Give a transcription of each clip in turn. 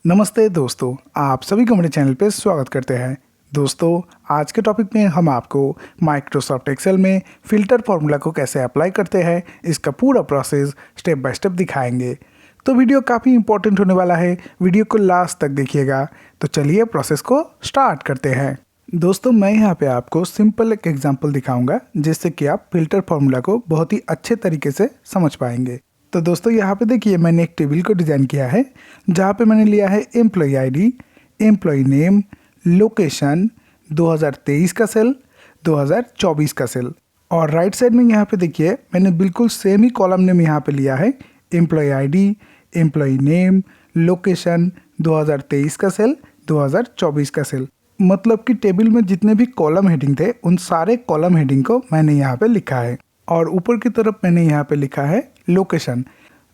नमस्ते दोस्तों, आप सभी को मेरे चैनल पे स्वागत करते हैं। दोस्तों, आज के टॉपिक में हम आपको माइक्रोसॉफ्ट एक्सेल में फ़िल्टर फार्मूला को कैसे अप्लाई करते हैं, इसका पूरा प्रोसेस स्टेप बाय स्टेप दिखाएंगे। तो वीडियो काफ़ी इंपॉर्टेंट होने वाला है, वीडियो को लास्ट तक देखिएगा। तो चलिए प्रोसेस को स्टार्ट करते हैं। दोस्तों, मैं यहाँ पे आपको सिंपल एक एग्जाम्पल दिखाऊँगा जिससे कि आप फ़िल्टर फार्मूला को बहुत ही अच्छे तरीके से समझ पाएंगे। तो दोस्तों, यहाँ पे देखिए मैंने एक टेबल को डिज़ाइन किया है जहाँ पे मैंने लिया है employee ID, employee name, location, 2023 का सेल, 2024 का सेल, और राइट साइड में यहाँ पे देखिए मैंने बिल्कुल सेम ही कॉलम नेम यहाँ पे लिया है, employee ID, employee name, location, 2023 का सेल, 2024 का सेल। मतलब कि टेबल में जितने भी कॉलम हेडिंग थे उन सारे कॉलम हेडिंग को मैंने यहाँ पे लिखा है, और ऊपर की तरफ मैंने यहाँ पे लिखा है लोकेशन।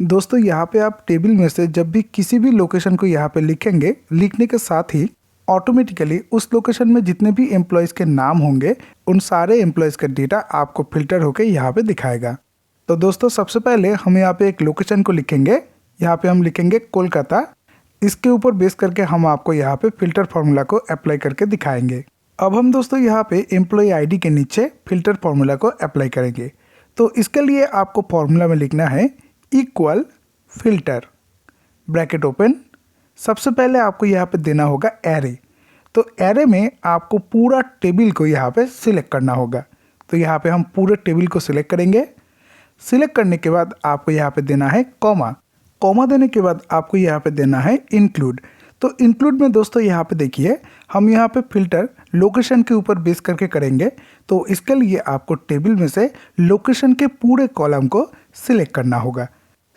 दोस्तों, यहाँ पे आप टेबल में से जब भी किसी भी लोकेशन को यहाँ पे लिखेंगे, लिखने के साथ ही ऑटोमेटिकली उस लोकेशन में जितने भी एम्प्लॉयज़ के नाम होंगे उन सारे एम्प्लॉयज़ का डेटा आपको फिल्टर होकर यहाँ पे दिखाएगा। तो दोस्तों, सबसे पहले हम यहाँ पे एक लोकेशन को लिखेंगे। यहाँ पे हम लिखेंगे कोलकाता। इसके ऊपर बेस करके हम आपको यहाँ पे फ़िल्टर फार्मूला को अप्लाई करके दिखाएंगे। अब हम दोस्तों यहाँ पे एम्प्लॉय आईडी के नीचे फ़िल्टर फार्मूला को अप्लाई करेंगे। तो इसके लिए आपको फॉर्मूला में लिखना है इक्वल फिल्टर, ब्रैकेट ओपन। सबसे पहले आपको यहाँ पे देना होगा एरे। तो एरे में आपको पूरा टेबल को यहाँ पे सिलेक्ट करना होगा। तो यहाँ पे हम पूरे टेबल को सिलेक्ट करेंगे। सिलेक्ट करने के बाद आपको यहाँ पे देना है कॉमा। कॉमा देने के बाद आपको यहाँ पे देना है इंक्लूड। तो इंक्लूड में दोस्तों यहाँ पे देखिए हम यहाँ पे फिल्टर लोकेशन के ऊपर बेस करके करेंगे। तो इसके लिए आपको टेबल में से लोकेशन के पूरे कॉलम को सिलेक्ट करना होगा।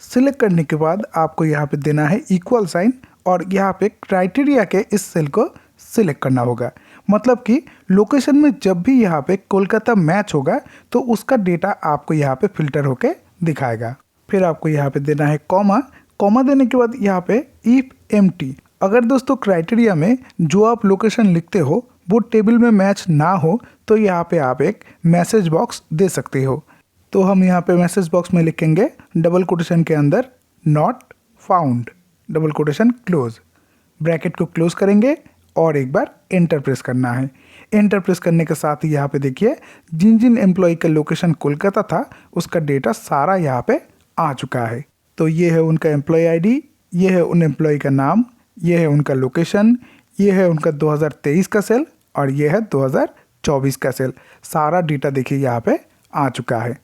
सिलेक्ट करने के बाद आपको यहाँ पे देना है इक्वल साइन, और यहाँ पे क्राइटेरिया के इस सेल को सिलेक्ट करना होगा। मतलब कि लोकेशन में जब भी यहाँ पे कोलकाता मैच होगा तो उसका डेटा आपको यहाँ पे फिल्टर होके दिखाएगा। फिर आपको यहाँ पे देना है कॉमा। कॉमा देने के बाद यहाँ पे इफ एम्प्टी, अगर दोस्तों क्राइटेरिया में जो आप लोकेशन लिखते हो वो टेबल में मैच ना हो तो यहाँ पे आप एक मैसेज बॉक्स दे सकते हो। तो हम यहाँ पे मैसेज बॉक्स में लिखेंगे डबल कोटेशन के अंदर not found, double quotation close, bracket को क्लोज करेंगे और एक बार एंटर प्रेस करना है। एंटर प्रेस करने के साथ ही यहाँ पे देखिए जिन जिन एम्प्लॉय का लोकेशन कोलकाता था उसका डेटा सारा यहाँ पे आ चुका है। तो ये है उनका एम्प्लॉय आईडी, ये है उन एम्प्लॉय का नाम, ये है उनका लोकेशन, ये है उनका 2023 का सेल, और ये है 2024 का सेल। सारा डेटा देखिए यहाँ पे आ चुका है।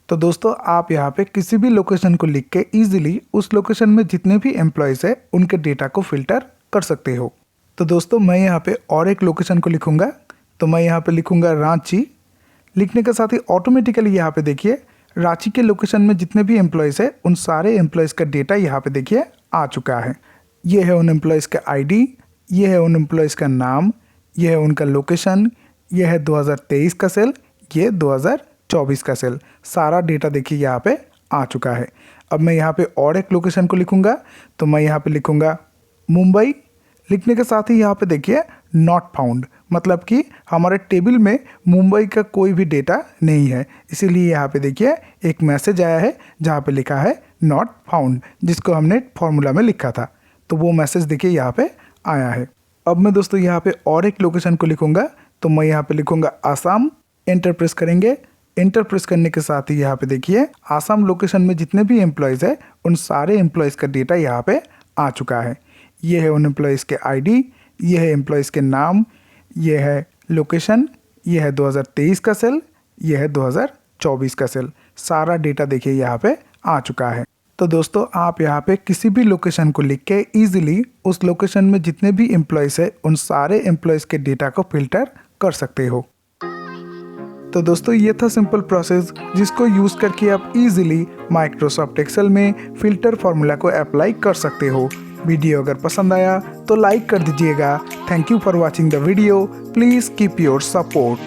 तो दोस्तों, आप यहाँ पे किसी भी लोकेशन को लिख के ईजिली उस लोकेशन में जितने भी एम्प्लॉयज़ है उनके डेटा को फिल्टर कर सकते हो। तो दोस्तों, मैं यहाँ पे और एक लोकेशन को लिखूँगा। तो मैं यहाँ पे लिखूँगा रांची। लिखने के साथ ही ऑटोमेटिकली यहाँ पे देखिए रांची के लोकेशन में जितने भी एम्प्लॉयज़ है उन सारे एम्प्लॉयज़ का डेटा यहाँ पे देखिए आ चुका है। ये है उन एम्प्लॉयज़ का आईडी, ये है उन एम्प्लॉयज़ का नाम, ये है उनका लोकेशन, ये है 2023 का सेल, ये 2024 का सेल। सारा डेटा देखिए यहाँ पे आ चुका है। अब मैं यहाँ पे और एक लोकेशन को लिखूँगा। तो मैं यहाँ पे लिखूँगा मुंबई। लिखने के साथ ही यहाँ पे देखिए नॉट फाउंड, मतलब कि हमारे टेबल में मुंबई का कोई भी डेटा नहीं है, इसीलिए यहाँ पे देखिए एक मैसेज आया है जहाँ पे लिखा है नॉट फाउंड, जिसको हमने फॉर्मूला में लिखा था। तो वो मैसेज देखिए यहाँ पे आया है। अब मैं दोस्तों यहाँ पे और एक लोकेशन को लिखूँगा। तो मैं यहाँ पे लिखूँगा आसाम। एंटर प्रेस करेंगे। एंटर प्रेस करने के साथ ही यहाँ पे देखिए आसाम लोकेशन में जितने भी एम्प्लॉयज़ है उन सारे एम्प्लॉयज़ का डेटा यहाँ पे आ चुका है। ये है उन एम्प्लॉयज़ के आईडी, ये है एम्प्लॉयज़ के नाम, ये है लोकेशन, ये है 2023 का सेल, ये है 2024 का सेल। सारा डेटा देखिए यहाँ पे आ चुका है। तो दोस्तों, आप यहाँ पे किसी भी लोकेशन को लिख के ईजिली उस लोकेशन में जितने भी एम्प्लॉयज़ है उन सारे एम्प्लॉयज़ के डेटा को फिल्टर कर सकते हो। तो दोस्तों, ये था सिंपल प्रोसेस जिसको यूज़ करके आप इजीली माइक्रोसॉफ्ट एक्सेल में फ़िल्टर फार्मूला को अप्लाई कर सकते हो। वीडियो अगर पसंद आया तो लाइक कर दीजिएगा। Thank you for watching the video. Please keep your support.